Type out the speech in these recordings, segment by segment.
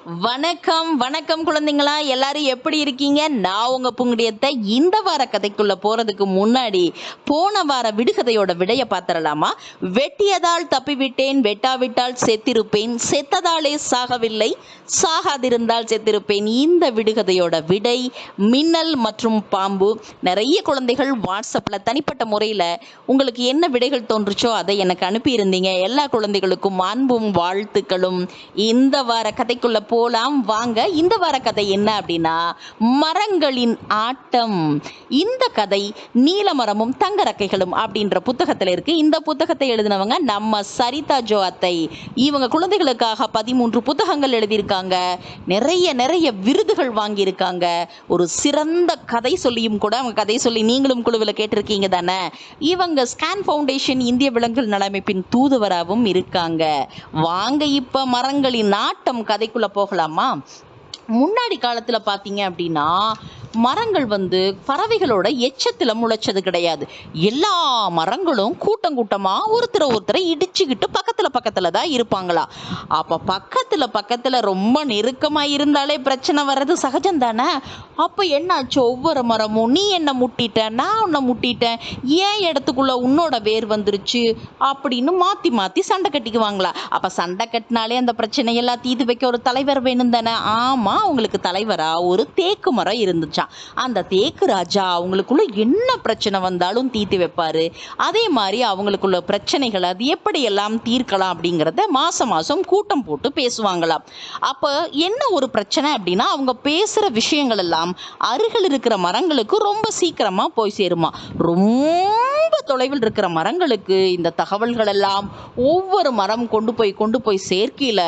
வணக்கம் வணக்கம் குழந்தைங்களா, எல்லாரும் எப்படி இருக்கீங்க? நான் உங்க புங்குடியத்தை. இந்த வார கதைக்குள்ள போறதுக்கு முன்னாடி போன வார விடுகதையோட விடைய பார்த்துடலாமா? வெட்டியதால் தப்பிவிட்டேன், வெட்டாவிட்டால் செத்திருப்பேன், செத்ததாலே சாகவில்லை, சாகாதிருந்தால் செத்திருப்பேன். இந்த விடுகதையோட விடை மின்னல் மற்றும் பாம்பு. நிறைய குழந்தைகள் வாட்ஸ்அப்ல தனிப்பட்ட முறையில் உங்களுக்கு என்ன விடைகள் தோன்றுச்சோ அதை எனக்கு அனுப்பியிருந்தீங்க. எல்லா குழந்தைகளுக்கும் அன்பும் வாழ்த்துக்களும். இந்த வார கதைக்குள்ள போலாம் வாங்க. இந்த வார கதை என்ன அப்படின்னா, மரங்களின் ஆட்டம். இந்த கதை நீலமரமும் தங்க ரக்கைகளும் அப்படின்ற புத்தகத்தில் இருக்கு. இந்த புத்தகத்தை எழுதினவங்க நம்ம சரிதா ஜோ அத்தை. இவங்க குழந்தைகளுக்காக 13 புத்தகங்கள் எழுதியிருக்காங்க. நிறைய விருதுகள் வாங்கியிருக்காங்க. ஒரு சிறந்த கதை சொல்லியும் கூட அவங்க கதை சொல்லி நீங்களும் குழுவில் கேட்டிருக்கீங்க தானே. இவங்க ஸ்கேன் ஃபவுண்டேஷன் இந்திய விலங்குகள் நலமைப்பின் தூதுவராகவும் இருக்காங்க. வாங்க இப்ப மரங்களின் ஆட்டம் கதைக்குள்ள போகலாமா? முன்னாடி காலத்துல பாத்தீங்க அப்படின்னா மரங்கள் பறவைகளோட எச்சத்துல முளைச்சது கிடையாது. எல்லா மரங்களும் கூட்டம் கூட்டமா ஒருத்தரை இடிச்சுக்கிட்டு பக்கத்துல தான் இருப்பாங்களா. அப்ப பக்கத்துல ரொம்ப நெருக்கமா இருந்தாலே பிரச்சனை வர்றது சகஜம் தானே. அப்ப என்னாச்சு, ஒவ்வொரு மரமும் நீ என்ன முட்டிட்ட, நான் உன்னை முட்டிட்டேன், ஏன் இடத்துக்குள்ள உன்னோட வேர் வந்துருச்சு அப்படின்னு மாத்தி சண்டை கட்டிக்குவாங்களா. அப்ப சண்டை கட்டினாலே அந்த பிரச்சனையெல்லாம் தீர்த்து வைக்க ஒரு தலைவர் வேணும் தானே. ஆமா, அவங்களுக்கு தலைவரா ஒரு தேக்கு மரம் இருந்துச்சு. அந்த தேக்கு ராஜா அவங்களுக்குள்ள என்ன பிரச்சனை வந்தாலும் தீர்த்து வைப்பாரு. அதே மாதிரி அவங்களுக்குள்ள பிரச்சனைகளை அது எப்படி எல்லாம் தீர்க்கலாம் அப்படிங்கிறத மாசம் கூட்டம் போட்டு பேசுவாங்களாம். அப்ப என்ன ஒரு பிரச்சனை அப்படின்னா, அவங்க பேசுற விஷயங்கள் எல்லாம் அருகில் இருக்கிற மரங்களுக்கு ரொம்ப சீக்கிரமா போய் சேருமா. ரொம்ப தொலைவில் இருக்கிற மரங்களுக்கு இந்த தகவல்கள் எல்லாம் ஒவ்வொரு மரம் கொண்டு போய் சேர்க்கையில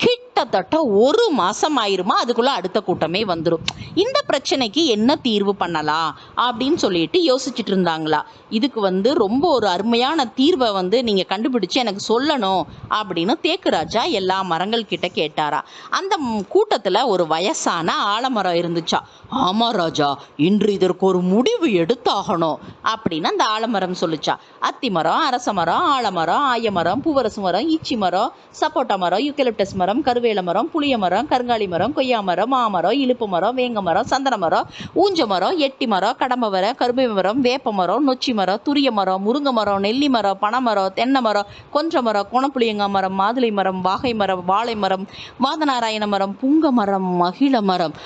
கிட்டத்தட்ட 1 மாசம் ஆயிருமா. அதுக்குள்ள அடுத்த கூட்டமே வந்துடும். இந்த பிரச்சனைக்கு என்ன தீர்வு பண்ணலாம் அப்படின்னு சொல்லிட்டு யோசிச்சுட்டு இருந்தாங்களா. இதுக்கு ரொம்ப ஒரு அருமையான தீர்வை நீங்க கண்டுபிடிச்சு எனக்கு சொல்லணும் அப்படின்னு தேக்கு ராஜா எல்லா மரங்கள் கிட்ட கேட்டாரா. அந்த கூட்டத்துல ஒரு வயசான ஆலமரம் இருந்துச்சா. ஆமா ராஜா, இன்று இதற்கு ஒரு முடிவு எடுத்தாகணும் அப்படின்னு அந்த ஆலமரம் சொல்லுச்சா. அத்தி மரம், அரச மரம், ஆலமரம், ஆயமரம், பூவரசு மரம், ஈச்சி மரம், சப்போட்டா மரம், யூக்கலிப்டஸ் மரம், கருவேல மரம், புளிய மரம், கருங்காலி மரம், கொய்யா மரம், மாமரம், இலுப்பு மரம், வேங்க மரம், சந்தன மரம், ஊஞ்ச மரம், எட்டி மரம், கடம்ப மரம், கரும்பு மரம், வேப்ப மரம், நொச்சி மரம், துரிய மரம், முருங்கை மரம், நெல்லி மரம், பனைமரம், தென்னை மரம், கொன்ற மரம், கோணப்புளியங்க மரம், மாதுளை மரம், வாகை மரம், வாழை மரம், வாதநாராயண மரம், புங்க மரம், மகிழ மரம்.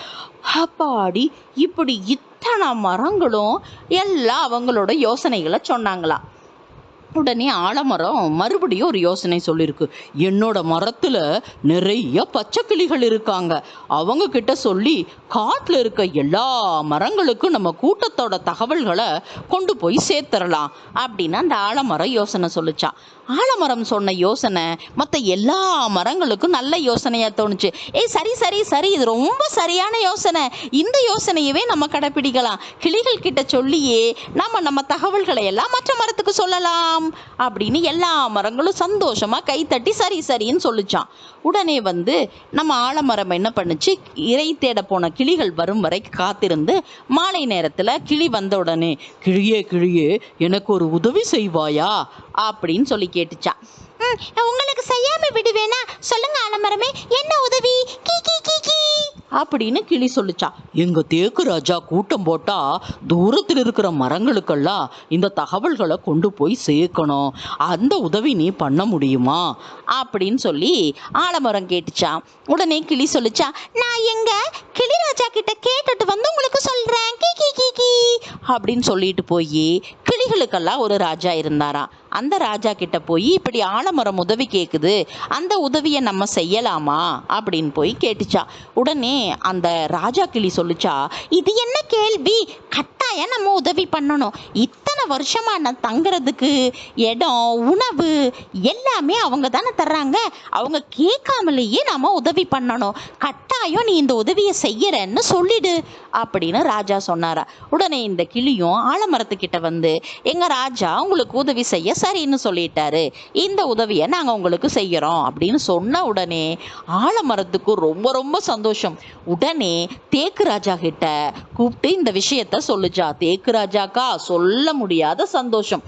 அப்பாடி, இப்படி இத்தனை மரங்களும் எல்லாம் அவங்களோட யோசனைகளை சொன்னாங்களா. உடனே ஆலமரம் மறுபடியும் ஒரு யோசனை சொல்லியிருக்கு. என்னோட மரத்துல நிறைய பச்சை கிளிகள் இருக்காங்க, அவங்க கிட்ட சொல்லி காட்டுல இருக்க எல்லா மரங்களுக்கும் நம்ம கூட்டத்தோட தகவல்களை கொண்டு போய் சேர்த்துடலாம் அப்படின்னு அந்த ஆலமரம் யோசனை சொல்லிச்சான். ஆலமரம் சொன்ன யோசனை மற்ற எல்லா மரங்களுக்கும் நல்ல யோசனையா தோணுச்சு. சரி, இது ரொம்ப சரியான யோசனை, இந்த யோசனையவே நம்ம கடைப்பிடிக்கலாம், கிளிகள் கிட்ட சொல்லியே நம்ம தகவல்களை எல்லாம் மற்ற மரத்துக்கு சொல்லலாம் அப்படின்னு எல்லா மரங்களும் சந்தோஷமா கைத்தட்டி சரின்னு சொல்லிச்சான். உடனே நம்ம ஆலமரம் என்ன பண்ணுச்சு, இறை தேட போன கிளிகள் வரும் வரை காத்திருந்து மாலை நேரத்துல கிளி வந்த உடனே, கிளியே எனக்கு ஒரு உதவி செய்வாயா அப்படின்னு சொல்லி கேட்டுச்சா. உங்களுக்கு செய்யாம விடுவேனா, சொல்லுங்க ஆலமரமே, என்ன உதவி அப்படின்னு கிளி சொல்லுச்சா. எங்க தேக்கு ராஜா கூட்டம் போட்டா தூரத்தில் இருக்கிற மரங்களுக்கெல்லாம் இந்த தகவல்களை கொண்டு போய் சேர்க்கணும், அந்த உதவி நீ பண்ண முடியுமா அப்படின்னு சொல்லி ஆலமரம் கேட்டுச்சா. உடனே கிளி சொல்லுச்சா, நான் எங்க கிளி ராஜா கிட்ட கேட்டுட்டு உங்களுக்கு சொல்றேன் அப்படின்னு சொல்லிட்டு போய் கிளிகளுக்கெல்லாம் ஒரு ராஜா இருந்தாராம். அந்த ராஜா கிட்ட போய் இப்படி ஆலமரம் உதவி கேட்குது, அந்த உதவியை நம்ம செய்யலாமா அப்படின்னு போய் கேட்டுச்சா. உடனே அந்த ராஜா கிளி சொல்லுச்சா, இது என்ன கேள்வி, கட்டாயம் நம்ம உதவி பண்ணணும், இத்தனை வருஷமா நான் தங்குறதுக்கு இடம், உணவு எல்லாமே அவங்க தானே தர்றாங்க, அவங்க கேட்காமலேயே நாம உதவி பண்ணணும், கட்டாயம் நீ இந்த உதவியை செய்யறன்னு சொல்லிடு அப்படின்னு ராஜா சொன்னாரா. உடனே இந்த கிளியும் ஆலமரத்துக்கிட்ட எங்க ராஜா உங்களுக்கு உதவி செய்ய சரின்னு சொல்லிட்டாரு, இந்த உதவியை நாங்க உங்களுக்கு செய்யறோம் அப்படின்னு சொன்ன உடனே ஆலமரத்துக்கு ரொம்ப சந்தோஷம். உடனே தேக்கு ராஜா கிட்ட கூப்பிட்டு இந்த விஷயத்த சொல்லுச்சா. தேக்கு ராஜாக்கா சொல்ல முடியாத சந்தோஷம்.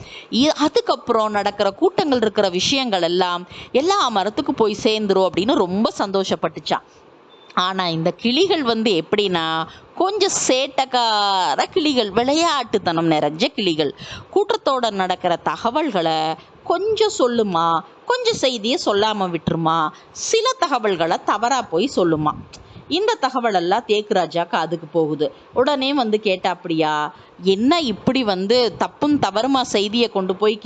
அதுக்கப்புறம் நடக்கிற கூட்டங்கள் இருக்கிற விஷயங்கள் எல்லாம் எல்லா மரத்துக்கு போய் சேர்ந்துரும் அப்படின்னு ரொம்ப சந்தோஷப்பட்டுச்சான். ஆனால் இந்த கிளிகள் வந்து எப்படின்னா கொஞ்சம் சேட்டக்கார கிளிகள், விளையாட்டுத்தனம் நிறைஞ்ச கிளிகள். கூட்டத்தோட நடக்கிற தகவல்களை கொஞ்சம் சொல்லுமா, கொஞ்சம் செய்தியை சொல்லாமல் விட்டுருமா, சில தகவல்களை தவறாக போய் சொல்லுமா. இந்த தகவலெல்லாம் தேக்குராஜாக்கு அதுக்கு போகுது. உடனே வந்து கேட்டாப்படியா, என்ன இப்படி வந்து தப்பும் தவறுமா செய்தியை கொண்டு போய்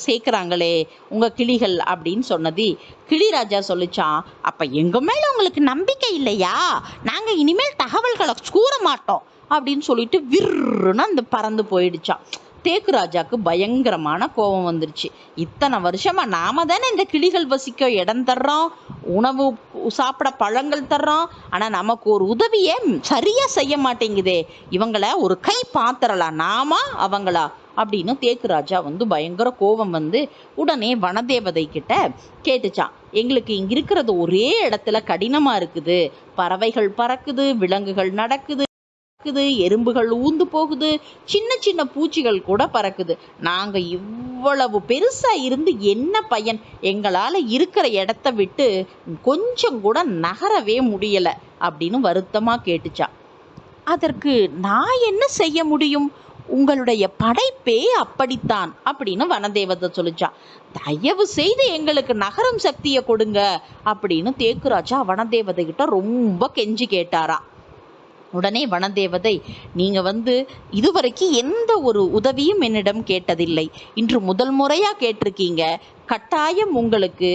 சேர்க்குறாங்களே உங்கள் கிளிகள் அப்படின்னு சொன்னது. கிளிராஜா சொல்லிச்சான், அப்போ எங்கள் மேலே உங்களுக்கு நம்பிக்கை இல்லையா, நாங்கள் இனிமேல் தகவல்களை கூற மாட்டோம் அப்படின்னு சொல்லிட்டு விர்ருன்னு அந்த பறந்து போயிடுச்சான். தேக்குராஜாக்கு பயங்கரமான கோபம் வந்துருச்சு. இத்தனை வருஷமா நாம தானே இந்த கிளிகள் வசிக்க இடம் தர்றோம், உணவு சாப்பிட பழங்கள் தர்றோம், ஆனா நமக்கு ஒரு உதவியே சரியா செய்ய மாட்டேங்குதே, இவங்கள ஒரு கை பாத்திரலாம், நாமா அவங்களா அப்படின்னு தேக்குராஜா வந்து பயங்கர கோபம் வந்து உடனே வனதேவதை கிட்ட கேட்டுச்சான். எங்களுக்கு இங்க இருக்கிறது ஒரே இடத்துல கடினமா இருக்குது, பறவைகள் பறக்குது, விலங்குகள் நடக்குது, எறும்புகள் ஊந்து போகுது, சின்ன சின்ன பூச்சிகள் கூட பறக்குது, நாங்க இவ்வளவு பெருசா இருந்து என்ன பயன், எங்களால இருக்கிற இடத்த விட்டு கொஞ்சம் கூட நகரவே முடியல அப்படின்னு வருத்தமா கேட்டுச்சா. அதற்கு நான் என்ன செய்ய முடியும், உங்களுடைய படைப்பே அப்படித்தான் அப்படின்னு வனதேவதை சொல்லிச்சா. தயவு செய்து எங்களுக்கு நகரும் சக்தியை கொடுங்க அப்படின்னு தேக்குராஜா வனதேவதை கிட்ட ரொம்ப கெஞ்சி கேட்டாரா. உடனே வனதேவதை, நீங்க வந்து இதுவரைக்கும் எந்த ஒரு உதவியும் என்னிடம் கேட்டதில்லை, இன்று முதல் முறையா கேட்டிருக்கீங்க, கட்டாயம் உங்களுக்கு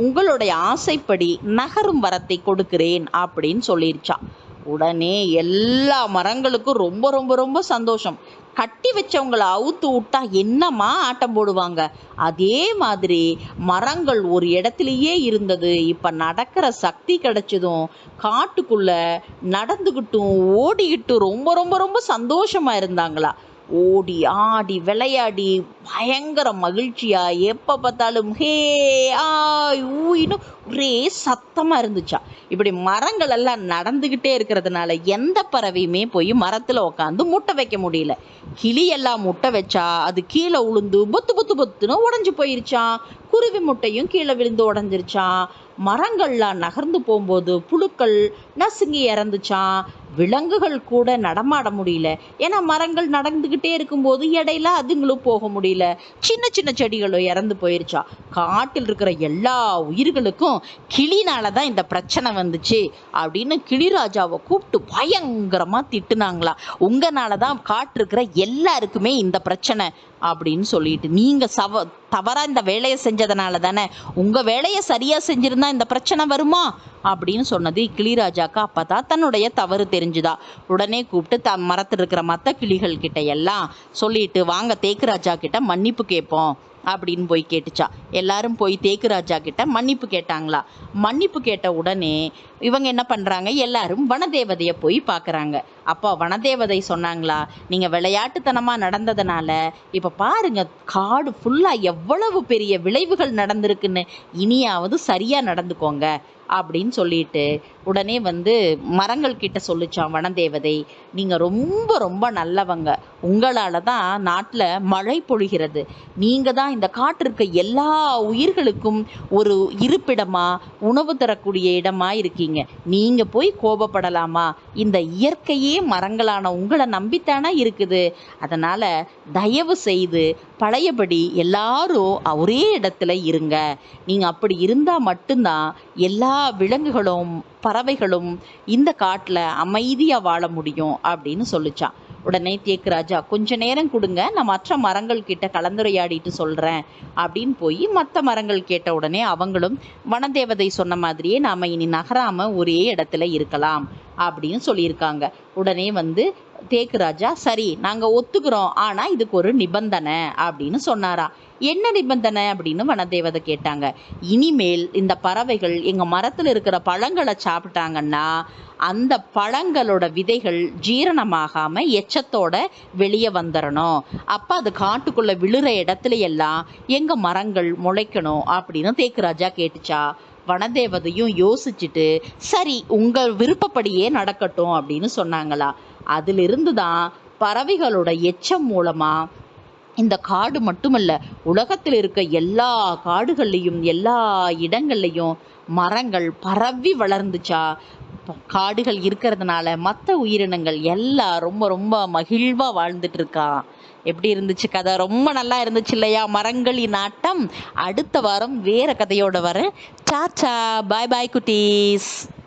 உங்களுடைய ஆசைப்படி நகரும் வரத்தை கொடுக்கிறேன் அப்படின்னு சொல்லிருச்சான். உடனே எல்லா மரங்களுக்கும் ரொம்ப ரொம்ப ரொம்ப சந்தோஷம். கட்டி வச்சவங்களை அவுத்து விட்டா என்னமா ஆட்டம் போடுவாங்க, அதே மாதிரி மரங்கள் ஒரு இடத்துலையே இருந்தது, இப்போ நடக்கிற சக்தி கிடைச்சதும் காட்டுக்குள்ள நடந்துக்கிட்டும் ஓடிக்கிட்டும் ரொம்ப ரொம்ப ரொம்ப சந்தோஷமா இருந்தாங்களா. ஓடி ஆடி விளையாடி பயங்கர மகிழ்ச்சியா எப்போ பார்த்தாலும் ஹே ஆய் ஊயின்னு ஒரே சத்தமாக இருந்துச்சா. இப்படி மரங்கள் எல்லாம் நடந்துக்கிட்டே இருக்கிறதுனால எந்த பறவையுமே போய் மரத்தில் உட்காந்து முட்டை வைக்க முடியல. கிளியெல்லாம் முட்டை வச்சா அது கீழே உளுந்து பொத்து பொத்து பொத்துன்னு உடஞ்சி போயிருச்சான். குருவி முட்டையும் கீழே விழுந்து உடஞ்சிருச்சான். மரங்கள்லாம் நகர்ந்து போகும்போது புழுக்கள் நசுங்கி இறந்துச்சான். விலங்குகள் கூட நடமாட முடியல, ஏன்னா மரங்கள் நடந்துக்கிட்டே இருக்கும்போது இடையில அதுங்களும் போக முடியல. சின்ன சின்ன செடிகளும் இறந்து போயிருச்சா. காட்டில் இருக்கிற எல்லா உயிர்களுக்கும் கிளினால தான் இந்த பிரச்சனை வந்துச்சு அப்படின்னு கிளிராஜாவை கூப்பிட்டு பயங்கரமா திட்டுனாங்களா. உங்களால தான் காட்டிருக்கிற எல்லாருக்குமே இந்த பிரச்சனை அப்படின்னு சொல்லிட்டு, நீங்க தவறா இந்த வேலையை செஞ்சதுனால தானே, உங்க வேலையை சரியா செஞ்சிருந்தா இந்த பிரச்சனை வருமா அப்படின்னு சொன்னது கிளிராஜாக்கு. அப்பதான் தன்னுடைய தவறு தெரிஞ்சுதா. உடனே கூப்பிட்டு மரத்தில் இருக்கிற மற்ற கிளிகள் கிட்ட எல்லாம் சொல்லிட்டு, வாங்க தேக்குராஜா கிட்ட மன்னிப்பு கேட்போம் அப்படின்னு போய் கேட்டுச்சா. எல்லாரும் போய் தேக்குராஜா கிட்ட மன்னிப்பு கேட்டாங்களா. மன்னிப்பு கேட்ட உடனே இவங்க என்ன பண்றாங்க, எல்லாரும் வனதேவதையை போய் பார்க்குறாங்க. அப்போ வனதேவதை சொன்னாங்களா, நீங்க விளையாட்டுத்தனமா நடந்ததுனால இப்ப பாருங்க காடு ஃபுல்லா எவ்வளவு பெரிய விளைவுகள் நடந்திருக்குன்னு, இனியாவது சரியா நடந்துக்கோங்க அப்படின்னு சொல்லிட்டு உடனே வந்து மரங்கள் கிட்ட சொல்லிச்சான் வனதேவதை, நீங்க ரொம்ப ரொம்ப நல்லவங்க, உங்களால தான் நாட்டில் மழை பொழிகிறது, நீங்க தான் இந்த காட்டு இருக்க எல்லா உயிர்களுக்கும் ஒரு இருப்பிடமா உணவு தரக்கூடிய இடமா இருக்கீங்க, நீங்க போய் கோபப்படலாமா, இந்த இயற்கையே மரங்களான உங்களை நம்பித்தானே இருக்குது, அதனால தயவு செய்து பழையபடி எல்லாரும் ஒரே இடத்துல இருங்க, நீங்க அப்படி இருந்தா மட்டும்தான் எல்லா விலங்குகளும் பறவைகளும் இந்த காட்டுல அமைதியா வாழ முடியும் அப்படின்னு சொல்லிச்சான். உடனே தேக்குராஜா, கொஞ்ச நேரம் கொடுங்க, நான் மற்ற மரங்கள் கிட்ட கலந்துரையாடிட்டு சொல்றேன் அப்படின்னு போய் மற்ற மரங்கள் கேட்ட உடனே அவங்களும் வனதேவதை சொன்ன மாதிரியே நாம இனி நகராம ஒரே இடத்துல இருக்கலாம் அப்படின்னு சொல்லியிருக்காங்க. உடனே வந்து தேக்குராஜா, சரி நாங்க ஒத்துக்கிறோம், ஆனா இதுக்கு ஒரு நிபந்தனை அப்படின்னு சொன்னாரா. என்ன நிபந்தனை அப்படின்னு வனதேவதை கேட்டாங்க. இனிமேல் இந்த பறவைகள் எங்க மரத்துல இருக்கிற பழங்களை சாப்பிட்டாங்கன்னா அந்த பழங்களோட விதைகள் ஜீரணமாகாம எச்சத்தோட வெளியே வந்துடணும், அப்ப அது காட்டுக்குள்ள விழுற இடத்துல எல்லாம் எங்க மரங்கள் முளைக்கணும் அப்படின்னு தேக்குராஜா கேட்டுச்சா. வனதேவதையும் யோசிச்சுட்டு, சரி உங்க விருப்பப்படியே நடக்கட்டும் அப்படின்னு சொன்னாங்களா. அதிலிருந்து தான் பறவைகளோட எச்சம் மூலமா இந்த காடு மட்டுமல்ல, உலகத்தில் இருக்க எல்லா காடுகள்லையும் எல்லா இடங்கள்லையும் மரங்கள் பரவி வளர்ந்துச்சா. காடுகள் இருக்கிறதுனால மற்ற உயிரினங்கள் எல்லாம் ரொம்ப ரொம்ப மகிழ்வா வாழ்ந்துட்டு இருக்கா. எப்படி இருந்துச்சு கதை? ரொம்ப நல்லா இருந்துச்சு இல்லையா? மரங்களின் ஆட்டம். அடுத்த வாரம் வேற கதையோட வரேன். சாச்சா, பாய் பாய் குட்டீஸ்.